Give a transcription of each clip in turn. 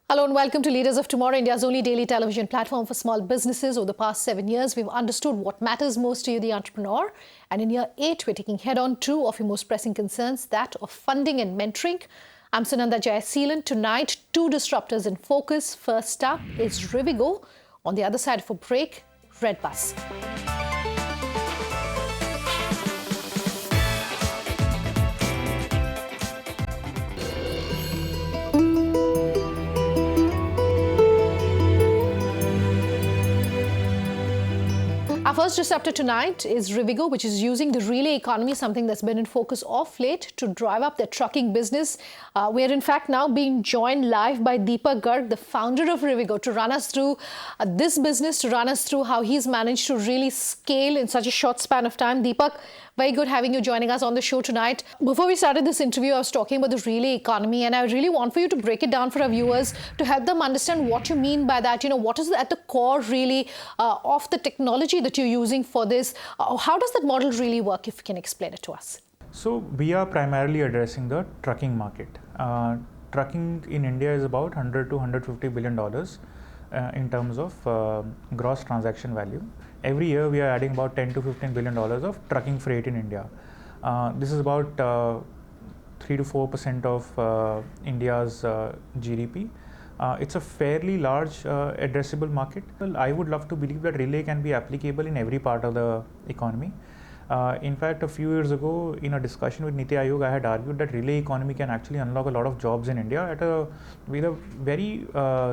Hello and welcome to Leaders of Tomorrow, India's only daily television platform for small businesses. Over the past 7 years, we've understood what matters most to you, the entrepreneur. And in year 8, we're taking head-on 2 of your most pressing concerns, that of funding and mentoring. I'm Sunanda Jayaseelan. Tonight, 2 disruptors in focus. First up is Rivigo. On the other side of a break, Redbus. Our first disruptor tonight is Rivigo, which is using the relay economy, something that's been in focus of late, to drive up their trucking business. We're in fact now being joined live by Deepak Garg, the founder of Rivigo, to run us through this business, to run us through how he's managed to really scale in such a short span of time. Deepak, very good having you joining us on the show tonight. Before we started this interview, I was talking about the relay economy, and I really want for you to break it down for our viewers to help them understand what you mean by that. You know, what is at the core really of the technology that you're using for this? How does that model really work, if you can explain it to us? So we are primarily addressing the trucking market. Trucking in India is about $100 to $150 billion in terms of gross transaction value. Every year we are adding about $10 to $15 billion of trucking freight in India. This is about 3 to 4% of India's GDP. It's a fairly large addressable market. Well, I would love to believe that relay can be applicable in every part of the economy. In fact, a few years ago, in a discussion with Niti Aayog, I had argued that relay economy can actually unlock a lot of jobs in India with a very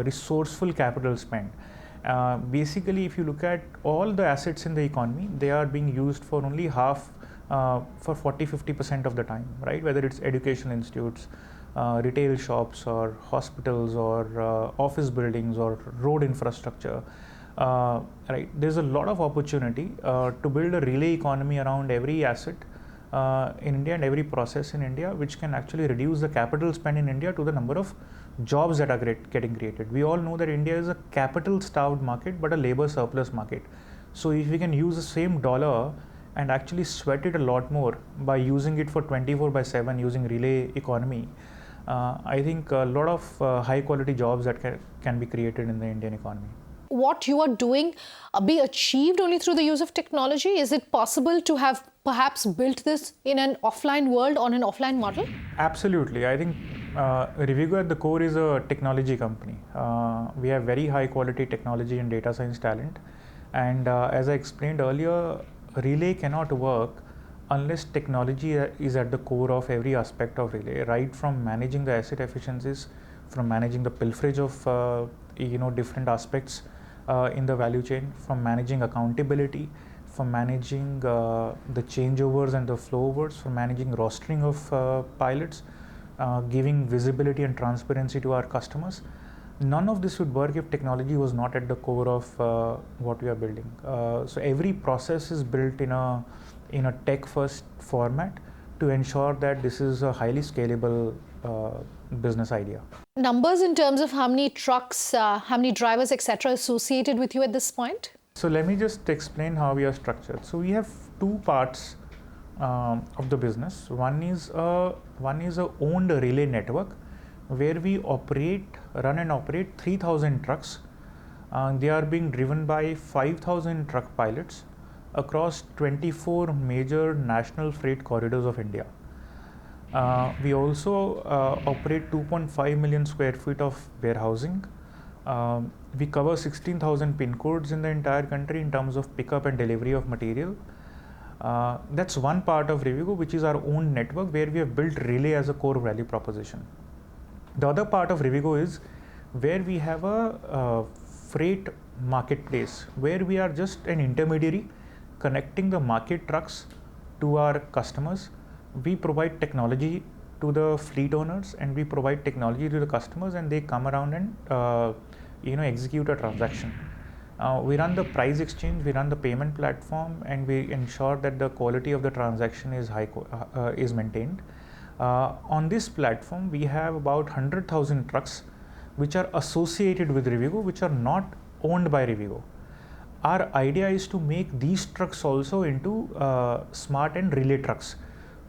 resourceful capital spend. Basically, if you look at all the assets in the economy, they are being used for only half, for 40-50% of the time, right? Whether it's educational institutes, retail shops, or hospitals, or office buildings, or road infrastructure. Right? There's a lot of opportunity to build a relay economy around every asset in India and every process in India, which can actually reduce the capital spend in India to the number of jobs that are getting created. We all know that India is a capital starved market but a labor surplus market. So if we can use the same dollar and actually sweat it a lot more by using it for 24/7 using relay economy, I think a lot of high quality jobs that can be created in the Indian economy. What you are doing be achieved only through the use of technology? Is it possible to have perhaps built this in an offline world, on an offline model? Absolutely. I think Rivigo at the core is a technology company. We have very high quality technology and data science talent. And as I explained earlier, relay cannot work unless technology is at the core of every aspect of relay, right from managing the asset efficiencies, from managing the pilferage of different aspects in the value chain, from managing accountability, from managing the changeovers and the flowovers, from managing rostering of pilots, giving visibility and transparency to our customers. None of this would work if technology was not at the core of what we are building. So every process is built in a tech-first format to ensure that this is a highly scalable business idea. Numbers in terms of how many trucks, how many drivers, etc., associated with you at this point? So let me just explain how we are structured. So we have 2 parts of the business. One is a owned relay network where we run and operate 3,000 trucks. They are being driven by 5,000 truck pilots across 24 major national freight corridors of India. We also operate 2.5 million square feet of warehousing. We cover 16,000 pin codes in the entire country in terms of pickup and delivery of material. That's one part of Rivigo, which is our own network where we have built relay as a core value proposition. The other part of Rivigo is where we have a freight marketplace where we are just an intermediary connecting the market trucks to our customers. We provide technology to the fleet owners and we provide technology to the customers, and they come around and execute a transaction. We run the price exchange, we run the payment platform, and we ensure that the quality of the transaction is maintained. On this platform, we have about 100,000 trucks which are associated with Rivigo, which are not owned by Rivigo. Our idea is to make these trucks also into smart and relay trucks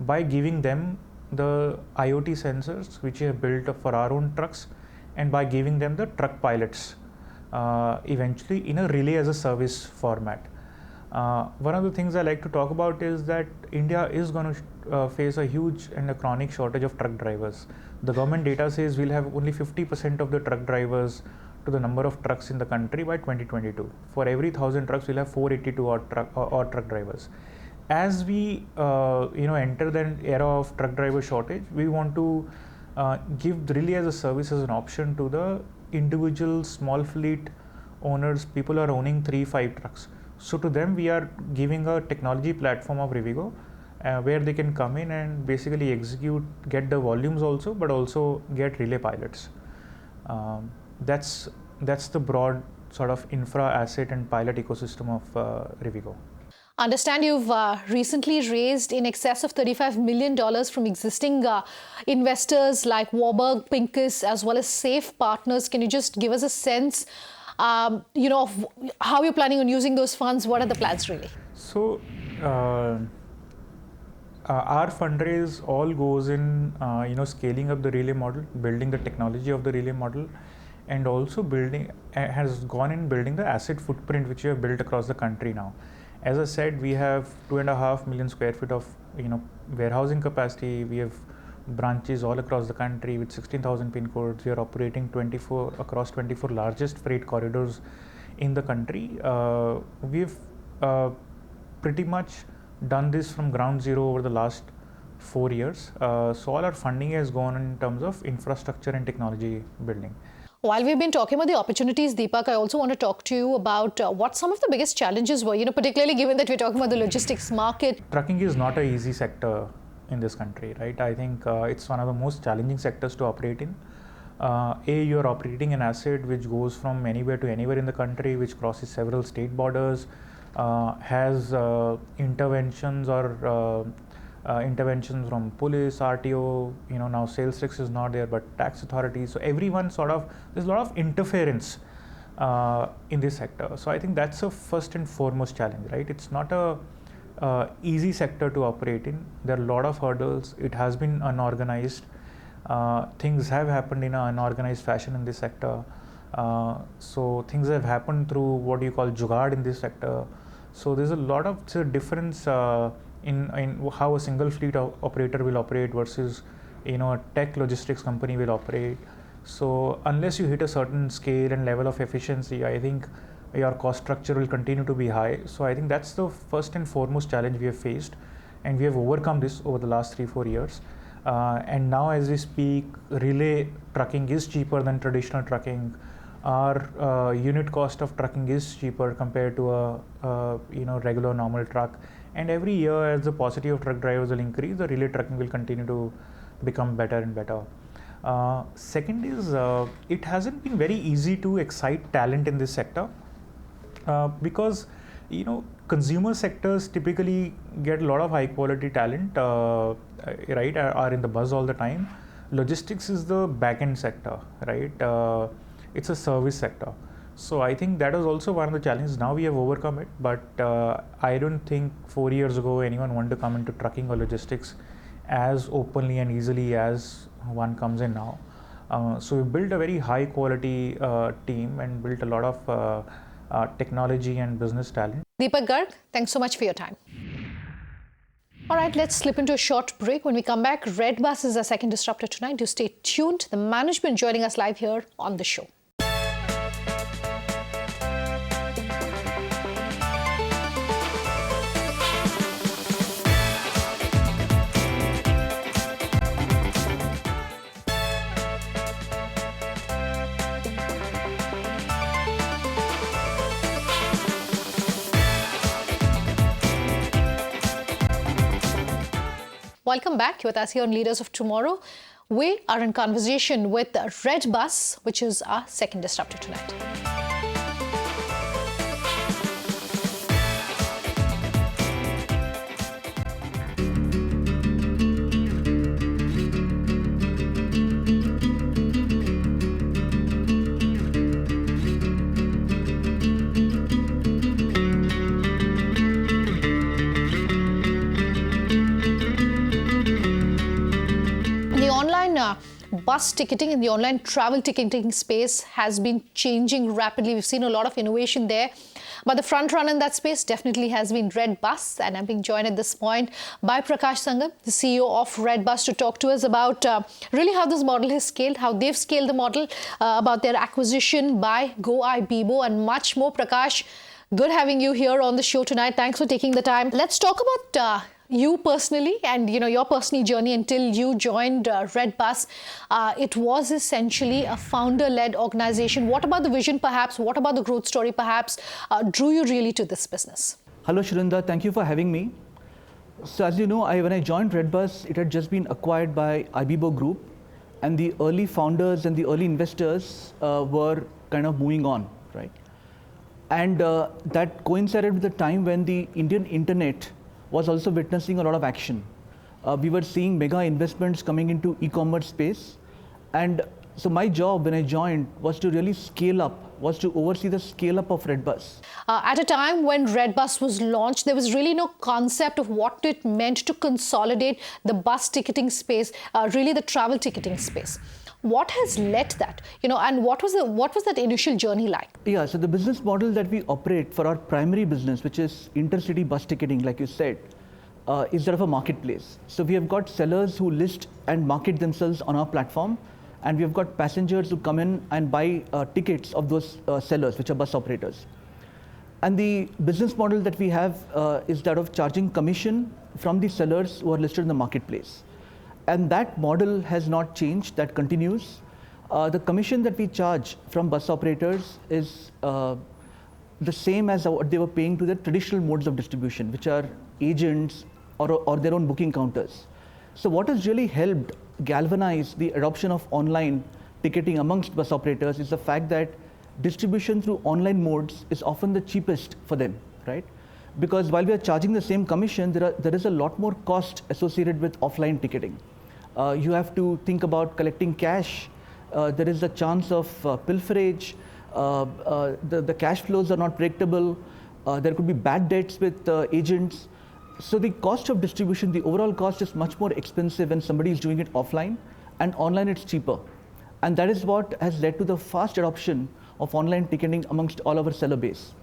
by giving them the IoT sensors which we have built for our own trucks, and by giving them the truck pilots eventually in a relay as a service format. One of the things I like to talk about is that India is going to face a huge and a chronic shortage of truck drivers. The government data says we'll have only 50% of the truck drivers to the number of trucks in the country by 2022. For every 1,000 trucks, we'll have 482 odd truck drivers. As we enter the era of truck driver shortage, we want to give relay as a service as an option to the individual small fleet owners, people are owning 3-5 trucks. So to them, we are giving a technology platform of Rivigo where they can come in and basically execute, get the volumes also, but also get relay pilots. That's the broad sort of infra asset and pilot ecosystem of Rivigo. Understand you've recently raised in excess of $35 million from existing investors like Warburg, Pincus, as well as Safe Partners. Can you just give us a sense, of how you're planning on using those funds? What are the plans really? So, our fundraise all goes in, scaling up the relay model, building the technology of the relay model, and also has gone in building the asset footprint which we have built across the country now. As I said, we have 2.5 million square feet of warehousing capacity. We have branches all across the country with 16,000 pin codes. We are operating across 24 largest freight corridors in the country. We've pretty much done this from ground zero over the last 4 years. So all our funding has gone in terms of infrastructure and technology building. While we've been talking about the opportunities, Deepak, I also want to talk to you about what some of the biggest challenges were, particularly given that we're talking about the logistics market. Trucking is not an easy sector in this country, right? I think it's one of the most challenging sectors to operate in. You're operating an asset which goes from anywhere to anywhere in the country, which crosses several state borders, has interventions from police, RTO, now sales tax is not there, but tax authorities. So everyone there's a lot of interference in this sector. So I think that's a first and foremost challenge, right? It's not a easy sector to operate in. There are a lot of hurdles. It has been unorganized. Things have happened in an unorganized fashion in this sector. So things have happened through what you call jugaad in this sector. So there's a lot of difference in how a single fleet operator will operate versus a tech logistics company will operate. So unless you hit a certain scale and level of efficiency, I think your cost structure will continue to be high. So I think that's the first and foremost challenge we have faced, and we have overcome this over the last 3-4 years. And now as we speak, relay trucking is cheaper than traditional trucking. Our unit cost of trucking is cheaper compared to a regular normal truck. And every year, as the paucity of truck drivers will increase, the relay trucking will continue to become better and better. Second is, it hasn't been very easy to excite talent in this sector because, consumer sectors typically get a lot of high quality talent, right, are in the buzz all the time. Logistics is the back end sector, right? It's a service sector. So I think that was also one of the challenges. Now we have overcome it, but I don't think 4 years ago anyone wanted to come into trucking or logistics as openly and easily as one comes in now. So we built a very high quality team and built a lot of technology and business talent. Deepak Garg, thanks so much for your time. All right, let's slip into a short break. When we come back, Redbus is our second disruptor tonight. Do stay tuned. The management joining us live here on the show. Welcome back. You're with us here on Leaders of Tomorrow. We are in conversation with Redbus, which is our second disruptor tonight. bus ticketing in the online travel ticketing space has been changing rapidly. We've seen a lot of innovation there. But the front runner in that space definitely has been Redbus. And I'm being joined at this point by Prakash Sangam, the CEO of Redbus, to talk to us about really how this model has scaled, how they've scaled the model, about their acquisition by GoIbibo and much more. Prakash, good having you here on the show tonight. Thanks for taking the time. Let's talk about you personally and your personal journey until you joined Redbus. It was essentially a founder-led organization. What about the vision perhaps? What about the growth story perhaps drew you really to this business? Hello Shrinda, thank you for having me. So as you know, when I joined Redbus, it had just been acquired by Ibibo Group, and the early founders and the early investors were kind of moving on, right? And that coincided with the time when the Indian internet was also witnessing a lot of action. We were seeing mega investments coming into e-commerce space. And so my job when I joined was to really scale up, was to oversee the scale up of Redbus. At a time when Redbus was launched, there was really no concept of what it meant to consolidate the bus ticketing space, really the travel ticketing space. What has led that, and what was that initial journey like? Yeah, so the business model that we operate for our primary business, which is intercity bus ticketing, like you said, is that of a marketplace. So we have got sellers who list and market themselves on our platform, and we have got passengers who come in and buy tickets of those sellers, which are bus operators. And the business model that we have is that of charging commission from the sellers who are listed in the marketplace. And that model has not changed, that continues. The commission that we charge from bus operators is the same as what they were paying to the traditional modes of distribution, which are agents or their own booking counters. So what has really helped galvanize the adoption of online ticketing amongst bus operators is the fact that distribution through online modes is often the cheapest for them, right? Because while we are charging the same commission, there is a lot more cost associated with offline ticketing. You have to think about collecting cash. There is a chance of pilferage. The cash flows are not predictable. There could be bad debts with agents. So the cost of distribution, the overall cost is much more expensive when somebody is doing it offline, and online it's cheaper. And that is what has led to the fast adoption of online ticketing amongst all our seller base.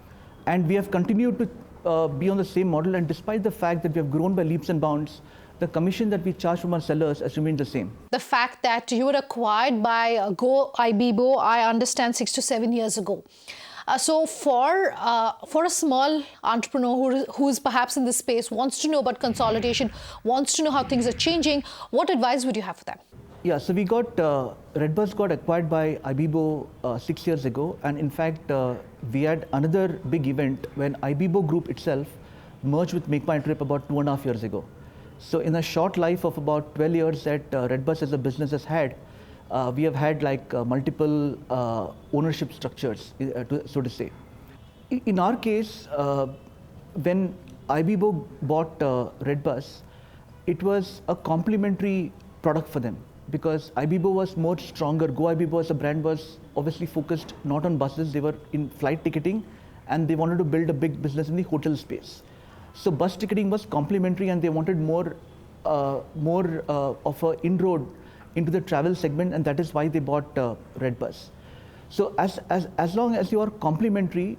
And we have continued to be on the same model, and despite the fact that we have grown by leaps and bounds, the commission that we charge from our sellers has remained the same. The fact that you were acquired by GoIbibo, I understand 6 to 7 years ago. So for a small entrepreneur who is perhaps in this space, wants to know about consolidation, wants to know how things are changing, what advice would you have for them? Yeah, so Redbus got acquired by Ibibo 6 years ago, and in fact, we had another big event when Ibibo Group itself merged with Make My Trip about 2.5 years ago. So in a short life of about 12 years that Redbus as a business has had, we have had multiple ownership structures, so to say. In our case, when Ibibo bought Redbus, it was a complementary product for them, because Ibibo was more stronger. GoIbibo as a brand was obviously focused not on buses, they were in flight ticketing, and they wanted to build a big business in the hotel space. So bus ticketing was complementary, and they wanted more of an inroad into the travel segment, and that is why they bought Redbus. So as long as you are complementary,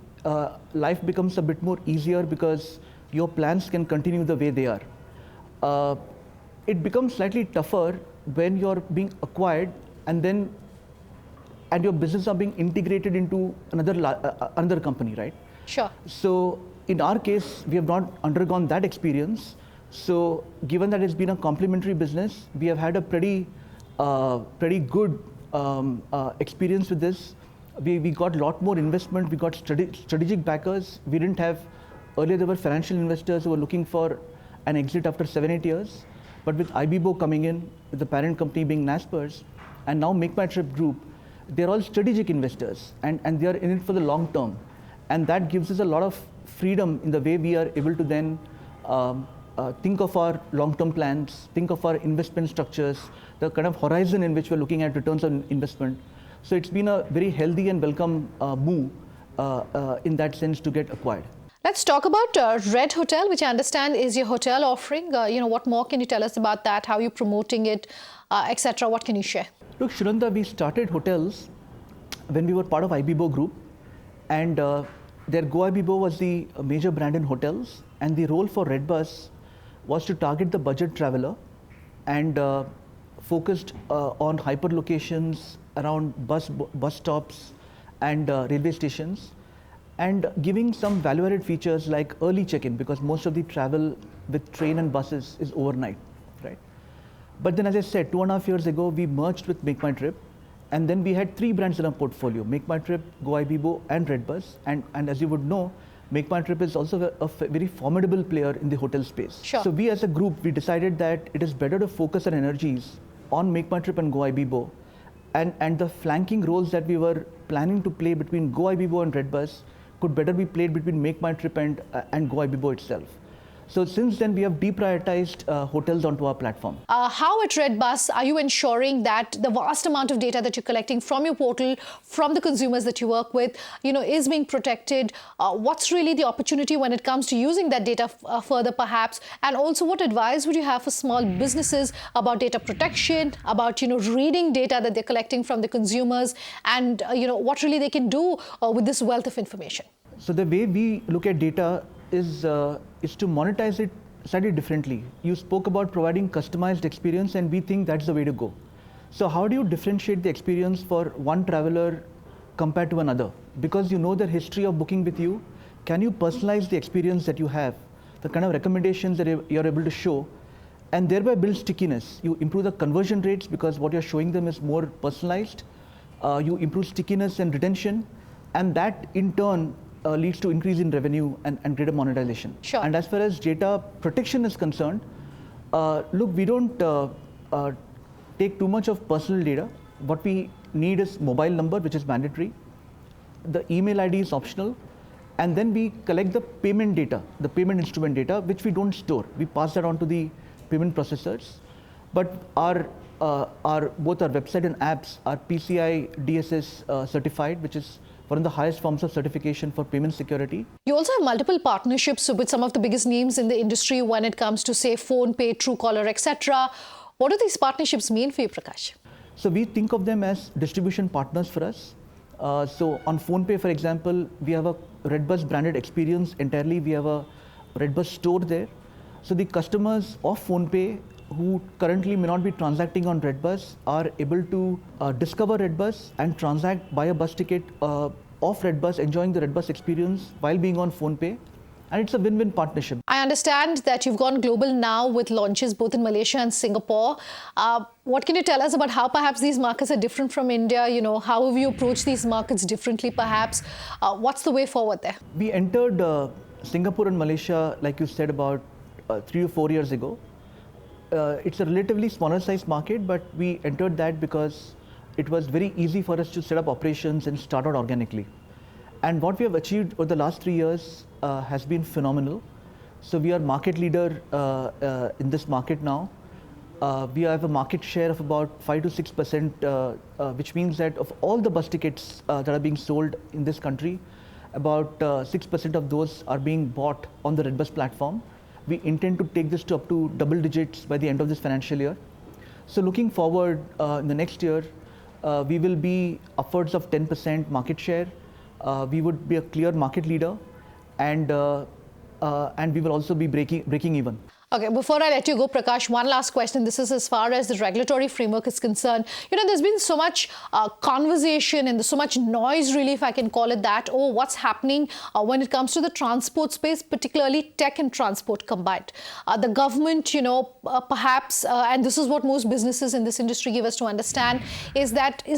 life becomes a bit more easier because your plans can continue the way they are. It becomes slightly tougher when you're being acquired and your business are being integrated into another company, right? Sure. So in our case, we have not undergone that experience. So given that it's been a complementary business, we have had a pretty good experience with this. We got a lot more investment. We got strategic backers. We didn't have, earlier there were financial investors who were looking for an exit after 7-8 years. But with Ibibo coming in, with the parent company being Naspers, and now Make My Trip Group, they're all strategic investors, and they are in it for the long term. And that gives us a lot of freedom in the way we are able to then think of our long-term plans, think of our investment structures, the kind of horizon in which we're looking at returns on investment. So it's been a very healthy and welcome move in that sense to get acquired. Let's talk about Red Hotel, which I understand is your hotel offering. What more can you tell us about that? How are you promoting it, etc.? What can you share? Look, Shunanda, we started hotels when we were part of Ibibo Group, and their Go Ibibo was the major brand in hotels, and the role for Redbus was to target the budget traveler and focused on hyper locations around bus stops and railway stations, and giving some value-added features like early check-in, because most of the travel with train and buses is overnight, right? But then, as I said, 2.5 years ago, we merged with Make My Trip, and then we had 3 brands in our portfolio: Make My Trip, Go Ibibo, and Redbus. And as you would know, Make My Trip is also a very formidable player in the hotel space. Sure. So we as a group, we decided that it is better to focus our energies on Make My Trip and Go Ibibo, and the flanking roles that we were planning to play between Go Ibibo and Redbus could better be played between Make My Trip and Go Ibibo itself. So since then, we have deprioritized hotels onto our platform. How at Redbus are you ensuring that the vast amount of data that you're collecting from your portal, from the consumers that you work with, is being protected? What's really the opportunity when it comes to using that data further, perhaps? And also, what advice would you have for small businesses about data protection, about reading data that they're collecting from the consumers, and what really they can do with this wealth of information? So the way we look at data is to monetize it slightly differently. You spoke about providing customized experience, and we think that's the way to go. So how do you differentiate the experience for one traveler compared to another? Because you know their history of booking with you, can you personalize the experience that you have, the kind of recommendations that you're able to show, and thereby build stickiness? You improve the conversion rates because what you're showing them is more personalized. You improve stickiness and retention, and that in turn leads to increase in revenue and greater monetization. Sure. And as far as data protection is concerned, look, we don't take too much of personal data. What we need is mobile number, which is mandatory. The email ID is optional. And then we collect the payment data, the payment instrument data, which we don't store. We pass that on to the payment processors. But both our website and apps are PCI DSS certified, which is one of the highest forms of certification for payment security. You also have multiple partnerships with some of the biggest names in the industry when it comes to, say, PhonePe, Truecaller, etc. What do these partnerships mean for you, Prakash? So we think of them as distribution partners for us. So on PhonePe, for example, we have a Redbus branded experience entirely. We have a Redbus store there. So the customers of PhonePe who currently may not be transacting on Redbus are able to discover Redbus and transact, buy a bus ticket of Redbus, enjoying the Redbus experience while being on PhonePe. And it's a win-win partnership. I understand that you've gone global now with launches both in Malaysia and Singapore. What can you tell us about how perhaps these markets are different from India? How have you approached these markets differently perhaps? What's the way forward there? We entered Singapore and Malaysia, like you said, about 3 or 4 years ago. It's a relatively smaller size market, but we entered that because it was very easy for us to set up operations and start out organically. And what we have achieved over the last 3 years has been phenomenal. So we are market leader in this market now. We have a market share of about 5 to 6%, which means that of all the bus tickets that are being sold in this country, about 6% of those are being bought on the Redbus platform. We intend to take this to up to double digits by the end of this financial year. So looking forward in the next year, we will be upwards of 10% market share. We would be a clear market leader, and we will also be breaking even. Okay, before I let you go, Prakash, one last question. This is as far as the regulatory framework is concerned. There's been so much conversation and so much noise, really, if I can call it that, what's happening when it comes to the transport space, particularly tech and transport combined. The government, perhaps, and this is what most businesses in this industry give us to understand, is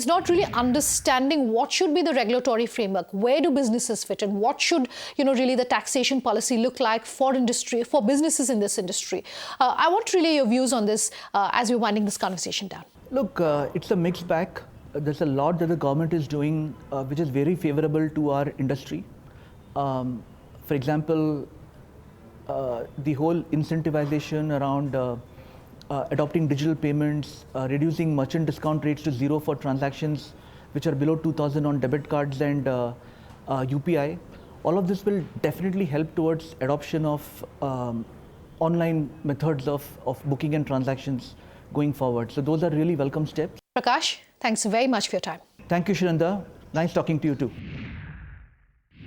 not really understanding what should be the regulatory framework, where do businesses fit, and what should, really the taxation policy look like for businesses in this industry. I want really your views on this as we're winding this conversation down. Look, it's a mixed bag. There's a lot that the government is doing which is very favorable to our industry. For example, the whole incentivization around adopting digital payments, reducing merchant discount rates to 0 for transactions which are below 2,000 on debit cards and UPI. All of this will definitely help towards adoption of online methods of booking and transactions going forward. So those are really welcome steps. Prakash? Thanks very much for your time. Thank you, Shinanda. Nice talking to you too.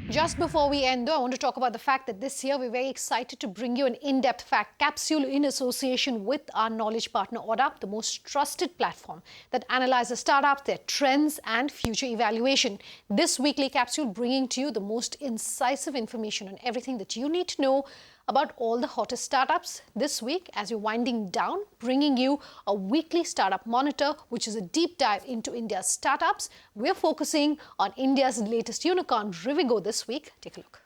Just before we end, though, I want to talk about the fact that this year we're very excited to bring you an in-depth fact capsule in association with our knowledge partner, ODA, the most trusted platform that analyzes startups, their trends and future evaluation. This weekly capsule bringing to you the most incisive information on everything that you need to know about all the hottest startups this week. As you're winding down, bringing you a weekly startup monitor, which is a deep dive into India's startups. We're focusing on India's latest unicorn, Rivigo, this week. Take a look.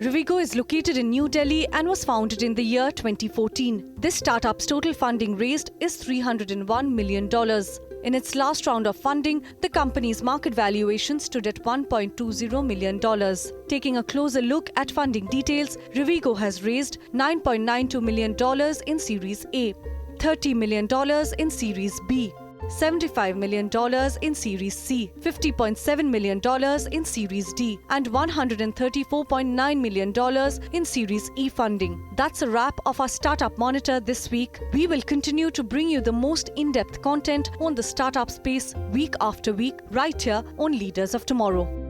Rivigo is located in New Delhi and was founded in the year 2014. This startup's total funding raised is $301 million. In its last round of funding, the company's market valuation stood at $1.20 million. Taking a closer look at funding details, Rivigo has raised $9.92 million in Series A, $30 million in Series B, $75 million in Series C, $50.7 million in Series D, and $134.9 million in Series E funding. That's a wrap of our Startup Monitor this week. We will continue to bring you the most in-depth content on the startup space week after week, right here on Leaders of Tomorrow.